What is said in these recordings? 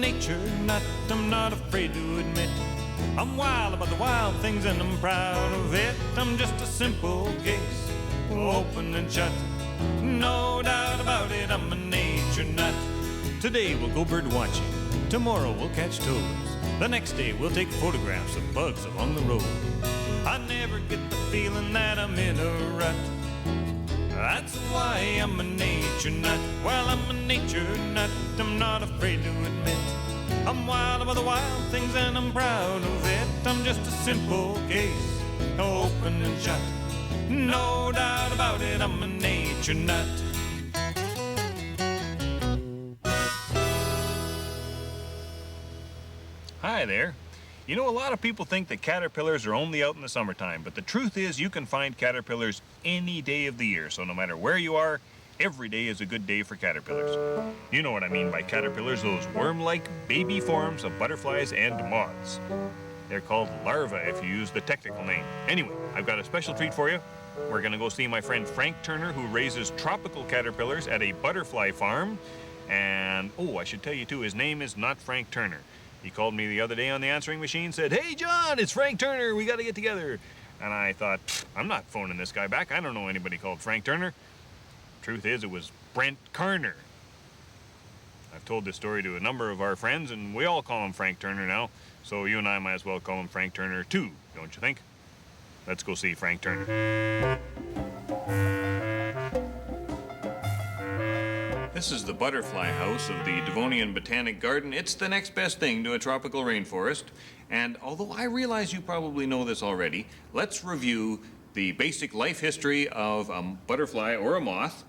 nature nut, I'm not afraid to admit. I'm wild about the wild things and I'm proud of it. I'm just a simple case, open and shut. No doubt about it, I'm a nature nut. Today we'll go bird watching, tomorrow we'll catch toads. The next day we'll take photographs of bugs along the road. I never get the feeling that I'm in a rut. That's why I'm a nature nut. Well, I'm a nature nut, I'm not afraid to admit. I'm wild about the wild things and I'm proud of it. I'm just a simple case, open and shut. No doubt about it, I'm a nature nut. Hi there. You know, a lot of people think that caterpillars are only out in the summertime, but the truth is you can find caterpillars any day of the year. So no matter where you are, every day is a good day for caterpillars. You know what I mean by caterpillars, those worm-like baby forms of butterflies and moths. They're called larvae if you use the technical name. Anyway, I've got a special treat for you. We're gonna go see my friend Frank Turner, who raises tropical caterpillars at a butterfly farm. And, oh, I should tell you too, his name is not Frank Turner. He called me the other day on the answering machine, said, "Hey, John, it's Frank Turner. We got to get together." And I thought, I'm not phoning this guy back. I don't know anybody called Frank Turner. Truth is, it was Brent Carner. I've told this story to a number of our friends, and we all call him Frank Turner now. So you and I might as well call him Frank Turner too, don't you think? Let's go see Frank Turner. This is the butterfly house of the Devonian Botanic Garden. It's the next best thing to a tropical rainforest. And although I realize you probably know this already, let's review the basic life history of a butterfly or a moth.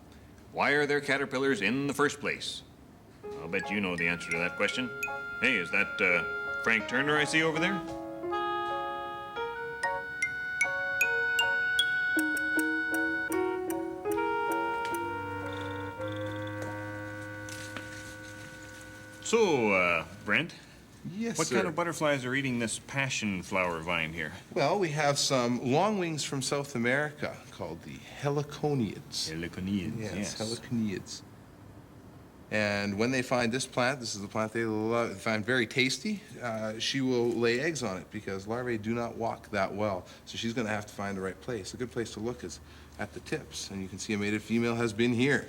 Why are there caterpillars in the first place? I'll bet you know the answer to that question. Hey, is that Frank Turner I see over there? So, Brent? Yes, What sir. kind of butterflies are eating this passion flower vine here? Well, we have some longwings from South America called the heliconiids. Heliconiids, Yes, heliconiids. And when they find this plant, this is the plant they find very tasty, she will lay eggs on it because larvae do not walk that well. So she's going to have to find the right place. A good place to look is at the tips. And you can see a mated female has been here.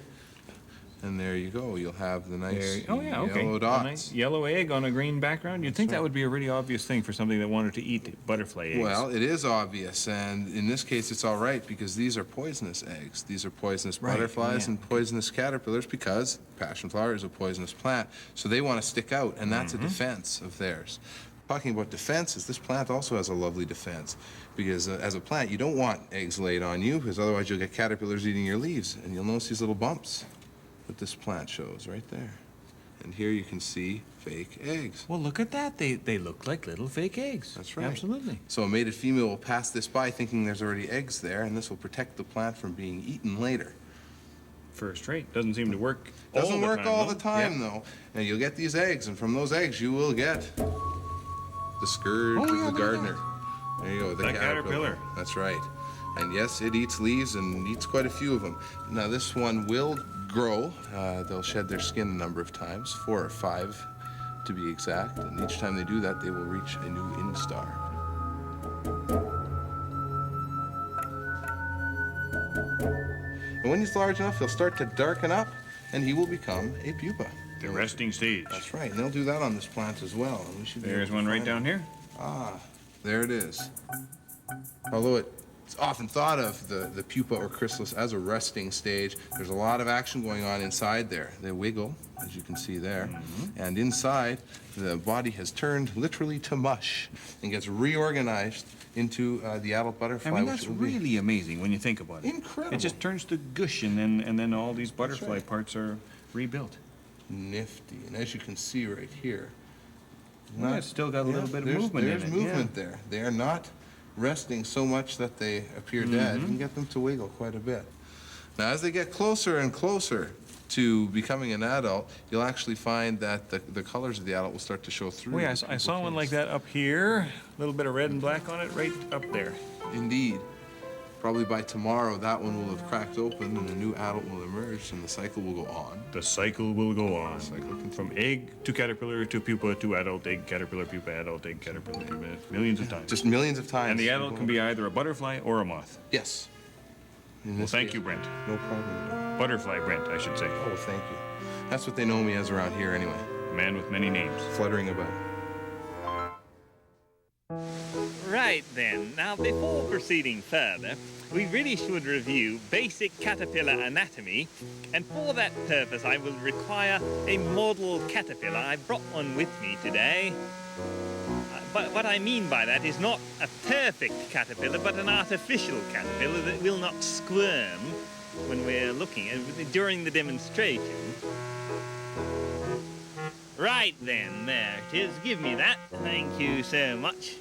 And there you go. You'll have the nice yellow dots. A nice yellow egg on a green background. You'd think that would be a really obvious thing for something that wanted to eat butterfly eggs. Well, it is obvious, and in this case it's all right because these are poisonous eggs. These are poisonous butterflies and poisonous caterpillars because passion flower is a poisonous plant. So they want to stick out, and that's a defense of theirs. Talking about defenses, this plant also has a lovely defense because as a plant you don't want eggs laid on you because otherwise you'll get caterpillars eating your leaves, and you'll notice these little bumps that this plant shows right there. And here you can see fake eggs. Well, look at that. They look like little fake eggs. That's right. Absolutely. So a mated female will pass this by thinking there's already eggs there, and this will protect the plant from being eaten later. First rate. Doesn't seem to work Doesn't work all the time, though. And you'll get these eggs, and from those eggs you will get the scourge of the gardener. There you go, the caterpillar. That's right. And yes, it eats leaves and eats quite a few of them. Now this one will grow. They'll shed their skin a number of times, 4 or 5 to be exact, and each time they do that they will reach a new instar. And when he's large enough, he'll start to darken up and he will become a pupa. The resting stage. That's right, and they'll do that on this plant as well. And we should be There's one right down here. Ah, there it is. Although it's often thought of the pupa or chrysalis as a resting stage, there's a lot of action going on inside there. They wiggle, as you can see there, and inside the body has turned literally to mush and gets reorganized into the adult butterfly. I mean, that's really amazing when you think about it. Incredible. It just turns to gush, and then all these butterfly parts are rebuilt. Nifty, and as you can see right here, Well, it's still got a little bit of movement in it. There's movement there. They are not resting so much that they appear dead. You can get them to wiggle quite a bit. Now, as they get closer and closer to becoming an adult, you'll actually find that the colors of the adult will start to show through. Oh, yeah, I saw one like that up here. A little bit of red and black on it right up there. Indeed. Probably by tomorrow, that one will have cracked open and a new adult will emerge and the cycle will go on. The cycle will go on. The cycle continues. From egg to caterpillar to pupa to adult egg, caterpillar, pupa, adult egg, caterpillar, pupa, millions of times. Just millions of times. And the adult can be either a butterfly or a moth. Yes. Well, thank you, Brent. No problem at all. Butterfly Brent, I should say. Oh, thank you. That's what they know me as around here anyway. A man with many names. Fluttering about. Right then, now before proceeding further, we really should review basic caterpillar anatomy, and for that purpose I will require a model caterpillar. I brought one with me today. But what I mean by that is not a perfect caterpillar, but an artificial caterpillar that will not squirm when we're looking at during the demonstration. Right then, there it is. Give me that. Thank you so much.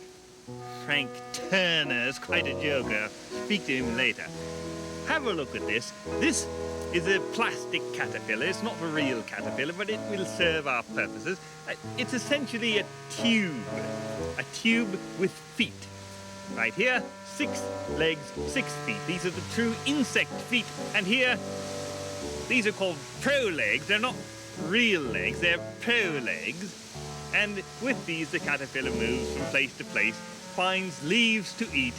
Frank Turner's quite a joker. Speak to him later. Have a look at this. This is a plastic caterpillar. It's not a real caterpillar, but it will serve our purposes. It's essentially a tube with feet. Right here, 6 legs, 6 feet. These are the true insect feet. And here, these are called pro legs. They're not real legs, they're pro legs. And with these, the caterpillar moves from place to place, finds leaves to eat,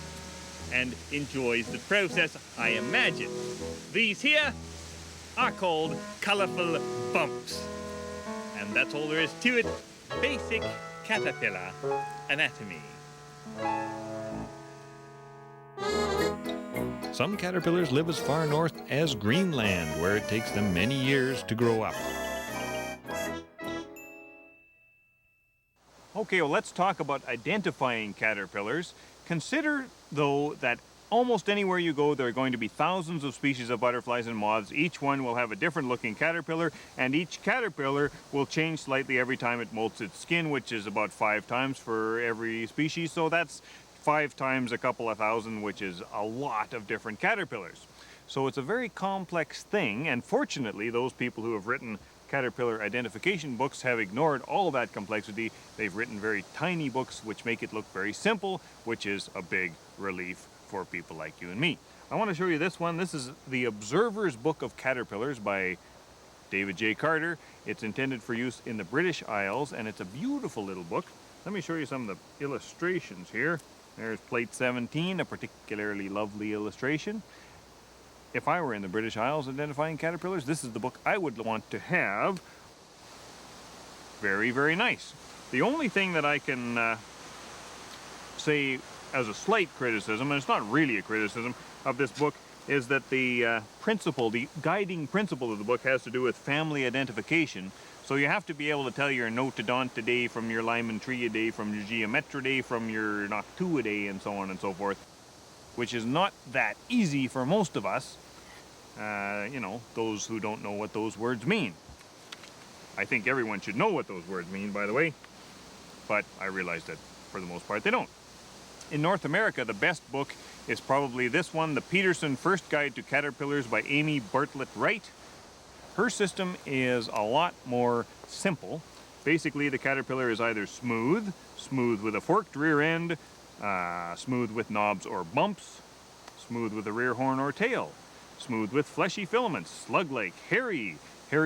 and enjoys the process, I imagine. These here are called colorful bumps. And that's all there is to it. Basic caterpillar anatomy. Some caterpillars live as far north as Greenland, where it takes them many years to grow up. Okay, well, let's talk about identifying caterpillars. Consider, though, that almost anywhere you go, there are going to be thousands of species of butterflies and moths. Each one will have a different looking caterpillar, and each caterpillar will change slightly every time it molts its skin, which is about 5 times for every species. So that's 5 times a couple of thousand, which is a lot of different caterpillars. So it's a very complex thing, and fortunately, those people who have written caterpillar identification books have ignored all that complexity. They've written very tiny books which make it look very simple, which is a big relief for people like you and me. I want to show you this one. This is The Observer's Book of Caterpillars by David J. Carter. It's intended for use in the British Isles, and it's a beautiful little book. Let me show you some of the illustrations here. There's plate 17, a particularly lovely illustration. If I were in the British Isles identifying caterpillars, this is the book I would want to have. Very, very nice. The only thing that I can say as a slight criticism, and it's not really a criticism of this book, is that the guiding principle of the book has to do with family identification. So you have to be able to tell your Notodontidae from your Lymantriidae, from your Geometridae, from your Noctuidae, and so on and so forth, which is not that easy for most of us, you know, those who don't know what those words mean. I think everyone should know what those words mean, by the way, but I realize that for the most part they don't. In North America, the best book is probably this one, The Peterson First Guide to Caterpillars by Amy Bartlett Wright. Her system is a lot more simple. Basically, the caterpillar is either smooth with a forked rear end, smooth with knobs or bumps, smooth with a rear horn or tail, smooth with fleshy filaments, slug-like, hairy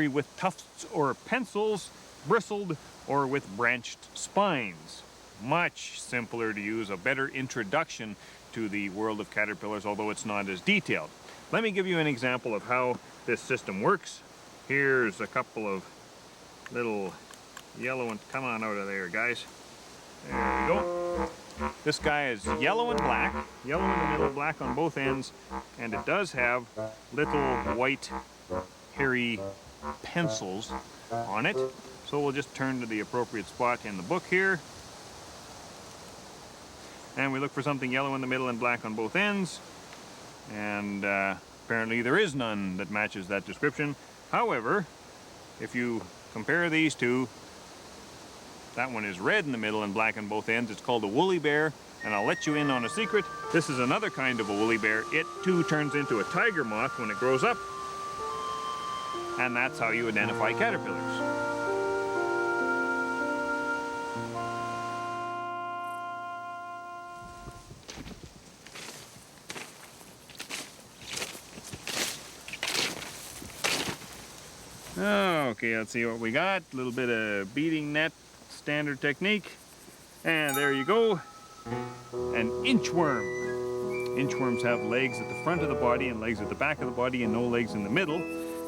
with tufts or pencils, bristled, or with branched spines. Much simpler to use, a better introduction to the world of caterpillars, although it's not as detailed. Let me give you an example of how this system works. Here's a couple of little yellow ones. Come on out of there, guys. There we go. This guy is yellow and black, yellow in the middle, black on both ends, and it does have little white hairy pencils on it. So we'll just turn to the appropriate spot in the book here. And we look for something yellow in the middle and black on both ends. And apparently there is none that matches that description. However, if you compare these two, that one is red in the middle and black on both ends. It's called a woolly bear, and I'll let you in on a secret. This is another kind of a woolly bear. It too turns into a tiger moth when it grows up, and that's how you identify caterpillars. Okay, let's see what we got. A little bit of beating net, standard technique. And there you go. An inchworm. Inchworms have legs at the front of the body and legs at the back of the body and no legs in the middle.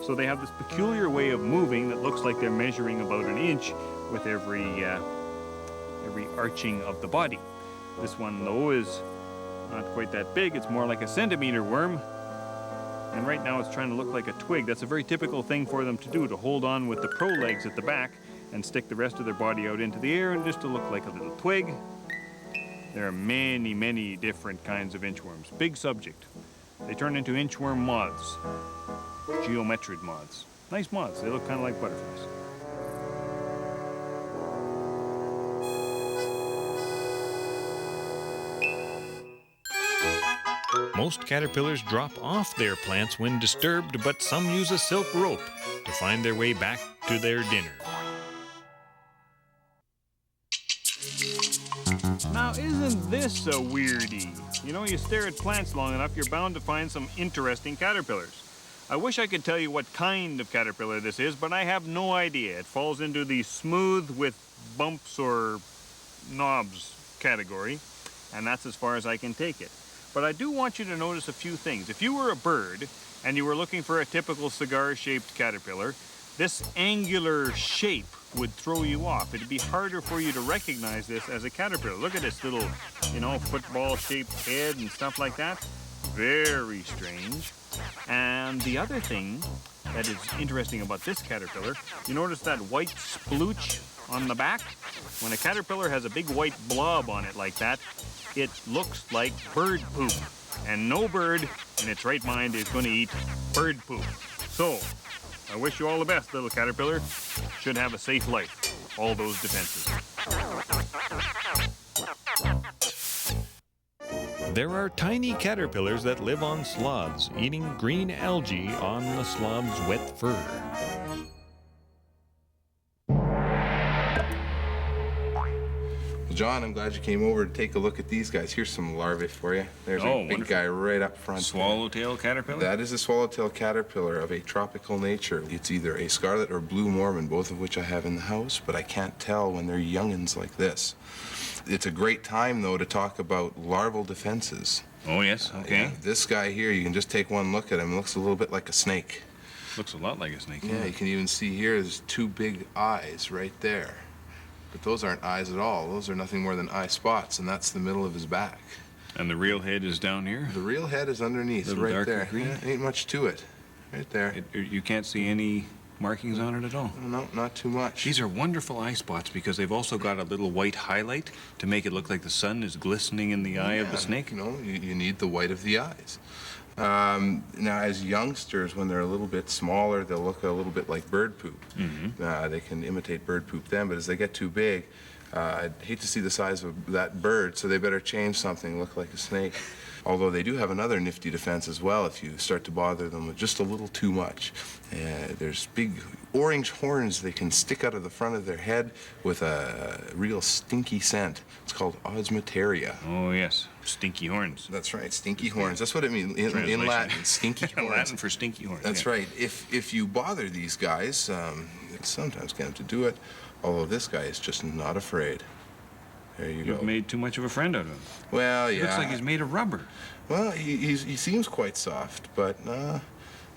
So they have this peculiar way of moving that looks like they're measuring about an inch with every arching of the body. This one, though, is not quite that big. It's more like a centimeter worm. And right now it's trying to look like a twig. That's a very typical thing for them to do, to hold on with the pro legs at the back and stick the rest of their body out into the air and just to look like a little twig. There are many, many different kinds of inchworms. Big subject. They turn into inchworm moths. Geometrid moths. Nice moths. They look kind of like butterflies. Most caterpillars drop off their plants when disturbed, but some use a silk rope to find their way back to their dinner. Now, isn't this a weirdie? You know, you stare at plants long enough, you're bound to find some interesting caterpillars. I wish I could tell you what kind of caterpillar this is, but I have no idea. It falls into the smooth with bumps or knobs category, and that's as far as I can take it. But I do want you to notice a few things. If you were a bird and you were looking for a typical cigar-shaped caterpillar, this angular shape would throw you off. It'd be harder for you to recognize this as a caterpillar. Look at this little, you know, football-shaped head and stuff like that. Very strange. And the other thing that is interesting about this caterpillar, you notice that white splooch on the back? When a caterpillar has a big white blob on it like that, it looks like bird poop. And no bird in its right mind is going to eat bird poop. So, I wish you all the best, little caterpillar. Should have a safe life. All those defenses. There are tiny caterpillars that live on sloths, eating green algae on the sloth's wet fur. John, I'm glad you came over to take a look at these guys. Here's some larvae for you. There's a big wonderful guy right up front. Swallowtail caterpillar? That is a swallowtail caterpillar of a tropical nature. It's either a scarlet or blue Mormon, both of which I have in the house, but I can't tell when they're youngins like this. It's a great time, though, to talk about larval defenses. Oh, yes, okay. This guy here, you can just take one look at him. It looks a little bit like a snake. Looks a lot like a snake. Yeah, you can even see here, there's two big eyes right there. But those aren't eyes at all. Those are nothing more than eye spots, and that's the middle of his back. And the real head is down here? The real head is underneath, right there. Green? Yeah, ain't much to it. Right there. You can't see any markings on it at all? No, not too much. These are wonderful eye spots because they've also got a little white highlight to make it look like the sun is glistening in the eye of the snake. You know, you need the white of the eyes. Now, as youngsters, when they're a little bit smaller, they'll look a little bit like bird poop. Mm-hmm. They can imitate bird poop then, but as they get too big, I'd hate to see the size of that bird, so they better change something, look like a snake. Although they do have another nifty defense as well if you start to bother them with just a little too much. There's big orange horns they can stick out of the front of their head with a real stinky scent. It's called osmeteria. Oh, yes. Stinky horns. That's right, stinky horns. That's what it means in Latin, stinky horns. Latin for stinky horns. That's right. If you bother these guys, it sometimes get them to do it, although this guy is just not afraid. There you go. You've made too much of a friend out of him. Well, yeah. Looks like he's made of rubber. Well, he seems quite soft, but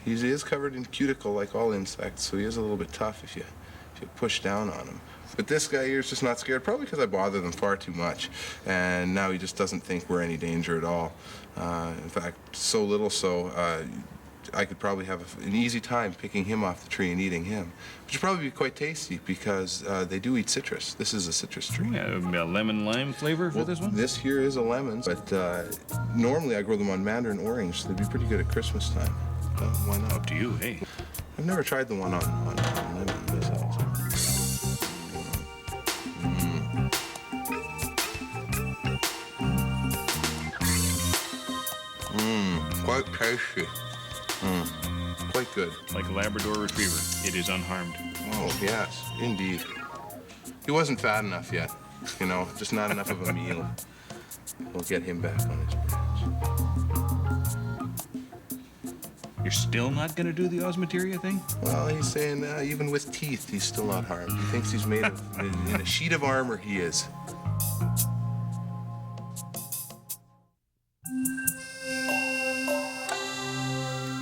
he is covered in cuticle like all insects, so he is a little bit tough if you push down on him. But this guy here is just not scared, probably because I bother them far too much, and now he just doesn't think we're any danger at all. In fact, so little so, I could probably have an easy time picking him off the tree and eating him, which would probably be quite tasty because they do eat citrus. This is a citrus tree. Yeah, a lemon lime flavor for this one? This here is a lemon, but normally I grow them on mandarin orange, so they'd be pretty good at Christmas time. Why not? Up to you, hey. I've never tried the one on lemon myself. Quite tasty. Quite good. Like a Labrador Retriever. It is unharmed. Oh, yes, indeed. He wasn't fat enough yet. You know, just not enough of a meal. We'll get him back on his branch. You're still not going to do the osmeteria thing? Well, he's saying even with teeth, he's still not harmed. He thinks he's made of, in a sheet of armor, he is.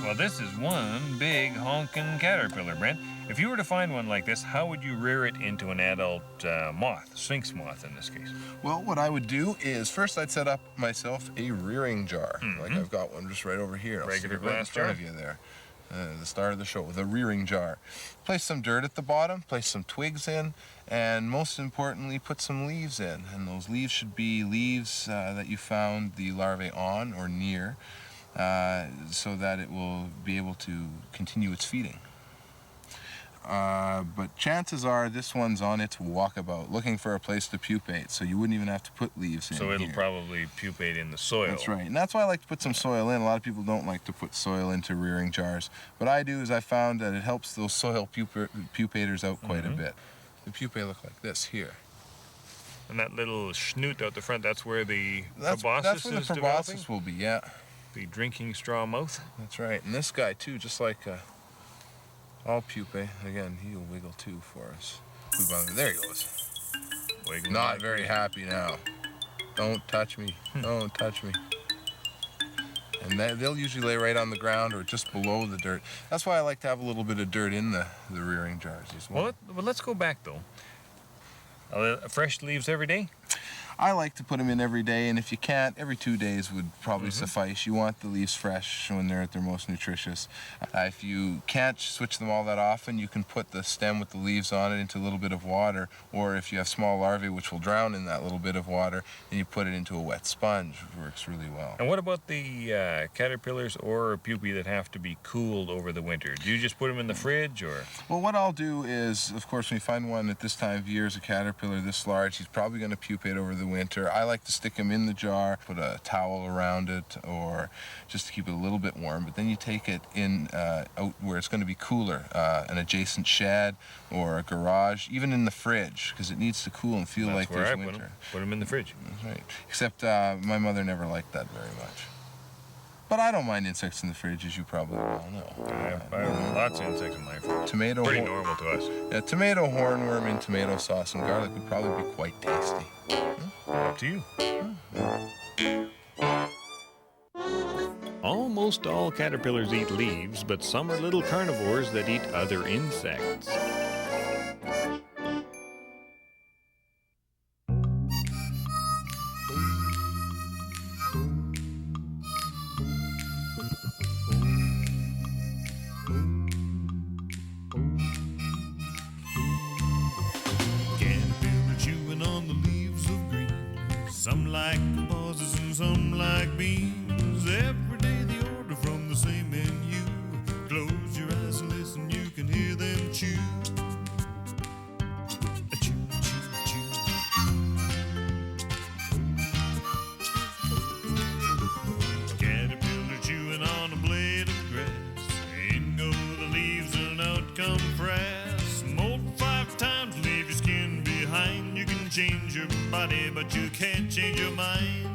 Well, this is one big honking caterpillar, Brent. If you were to find one like this, how would you rear it into an adult moth, sphinx moth in this case? Well, what I would do is first I'd set up myself a rearing jar. Like I've got one just right over here. I'll Regular stick it right in glass front jar? of you there. The start of the show, the rearing jar. Place some dirt at the bottom, place some twigs in, and most importantly, put some leaves in. And those leaves should be leaves that you found the larvae on or near, so that it will be able to continue its feeding. But chances are this one's on its walkabout, looking for a place to pupate, so you wouldn't even have to put leaves in. So it'll here. probably pupate in the soil. That's right, and that's why I like to put some soil in. A lot of people don't like to put soil into rearing jars. What I do is I found that it helps those soil pupators out quite a bit. The pupae look like this here. And that little snoot out the front, that's where the That's proboscis where the is developing? proboscis will be, yeah. The drinking straw mouth? That's right, and this guy too, just like all pupae. Again, he'll wiggle too for us. There he goes. Wiggling Not like very that. happy now. Don't touch me. Don't touch me. And they'll usually lay right on the ground or just below the dirt. That's why I like to have a little bit of dirt in the rearing jars as well. Well, let's go back though. Fresh leaves every day? I like to put them in every day, and if you can't, every 2 days would probably suffice. You want the leaves fresh when they're at their most nutritious. If you can't switch them all that often, you can put the stem with the leaves on it into a little bit of water, or if you have small larvae which will drown in that little bit of water, then you put it into a wet sponge, which works really well. And what about the caterpillars or pupae that have to be cooled over the winter? Do you just put them in the fridge, or? Well, what I'll do is, of course, when you find one at this time of year as a caterpillar this large, he's probably going to pupate over the winter. I like to stick him in the jar, put a towel around it, or just to keep it a little bit warm. But then you take it in out where it's going to be cooler, an adjacent shed or a garage, even in the fridge, because it needs to cool and feel like That's where there's I winter. put them in the fridge. That's right. Except my mother never liked that very much. But I don't mind insects in the fridge, as you probably well know. I have lots of insects in my fridge. Tomato Pretty horn- normal to us. Yeah, tomato hornworm in tomato sauce and garlic would probably be quite tasty. Up to you. Almost all caterpillars eat leaves, but some are little carnivores that eat other insects. Caterpillar chewing on the leaves of green. Some like pauses and some like beans. Every day the order from the same menu. Close your eyes and listen, you can hear them chew. Chew, chew, chew. Caterpillar chewing on a blade of grass. In go the leaves and out come frass. Mold 5 times, leave your skin behind. You can change your body, but you can't change your mind.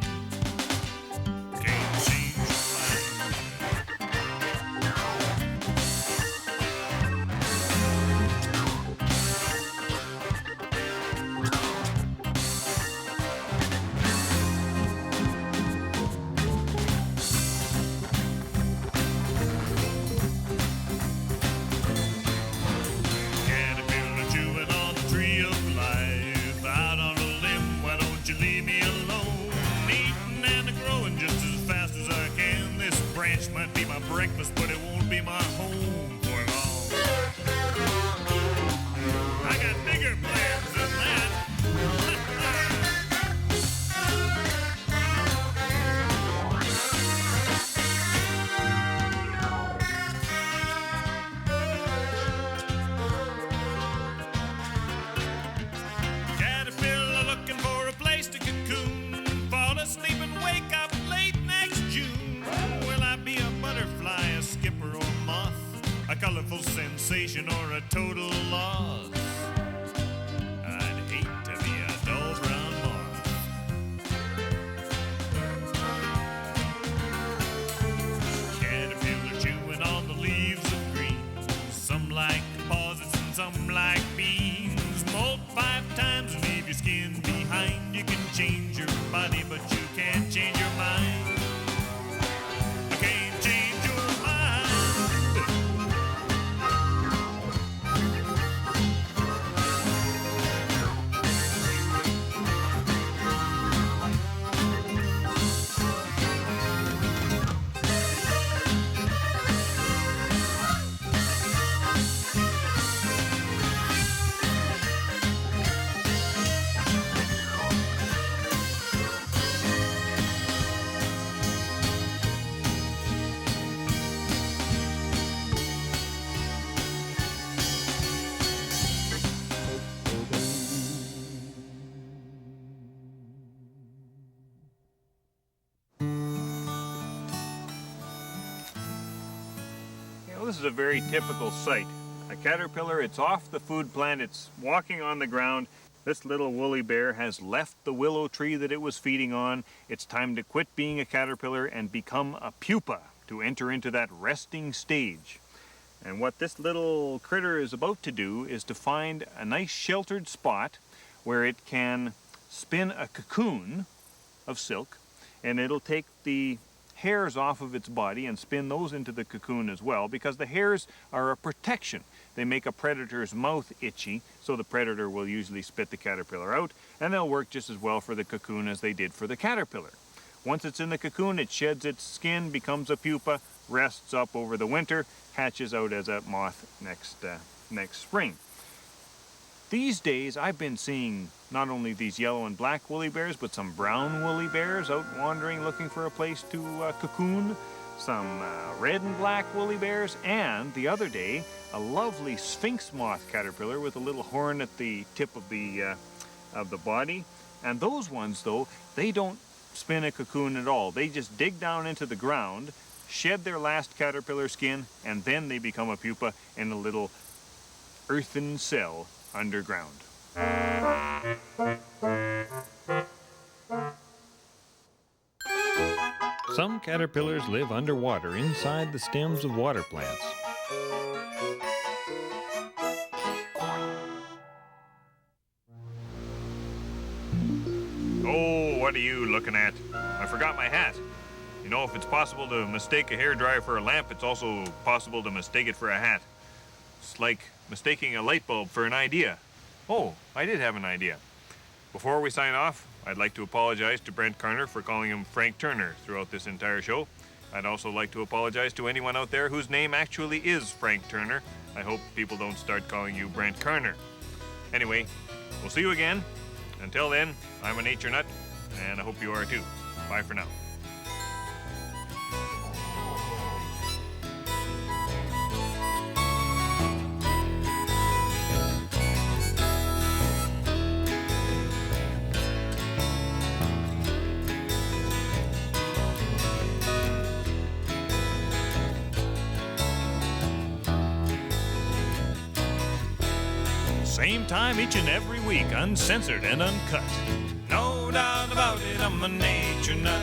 Can't change your mind. Caterpillar chewing on the tree of life. Out on a limb, why don't you leave me alone? Eating and growing just as fast as I can. This branch might be my breakfast, but it won't be my home for long. I got bigger plans than that. Caterpillar looking for a place to cocoon. Fall asleep and wake up late next June. Will I be a butterfly, a skipper, or moth? A colorful sensation or a total loss? I'd hate to be a dull brown moth. Caterpillar chewing on the change your body, but you can't change your mind. I can't change your mind. This is a very typical sight. A caterpillar, it's off the food plant, it's walking on the ground. This little woolly bear has left the willow tree that it was feeding on. It's time to quit being a caterpillar and become a pupa, to enter into that resting stage. And what this little critter is about to do is to find a nice sheltered spot where it can spin a cocoon of silk, and it'll take the hairs off of its body and spin those into the cocoon as well, because the hairs are a protection. They make a predator's mouth itchy, so the predator will usually spit the caterpillar out, and they'll work just as well for the cocoon as they did for the caterpillar. Once it's in the cocoon, it sheds its skin, becomes a pupa, rests up over the winter, hatches out as a moth next spring. These days, I've been seeing not only these yellow and black woolly bears, but some brown woolly bears out wandering looking for a place to cocoon, some red and black woolly bears, and the other day, a lovely sphinx moth caterpillar with a little horn at the tip of the body. And those ones, though, they don't spin a cocoon at all. They just dig down into the ground, shed their last caterpillar skin, and then they become a pupa in a little earthen cell underground. Some caterpillars live underwater inside the stems of water plants. Oh, what are you looking at? I forgot my hat. You know, if it's possible to mistake a hairdryer for a lamp, it's also possible to mistake it for a hat. It's like mistaking a light bulb for an idea. Oh, I did have an idea. Before we sign off, I'd like to apologize to Brent Carner for calling him Frank Turner throughout this entire show. I'd also like to apologize to anyone out there whose name actually is Frank Turner. I hope people don't start calling you Brent Carner. Anyway, we'll see you again. Until then, I'm a nature nut, and I hope you are too. Bye for now. Same time each and every week, uncensored and uncut. No doubt about it, I'm a nature nut.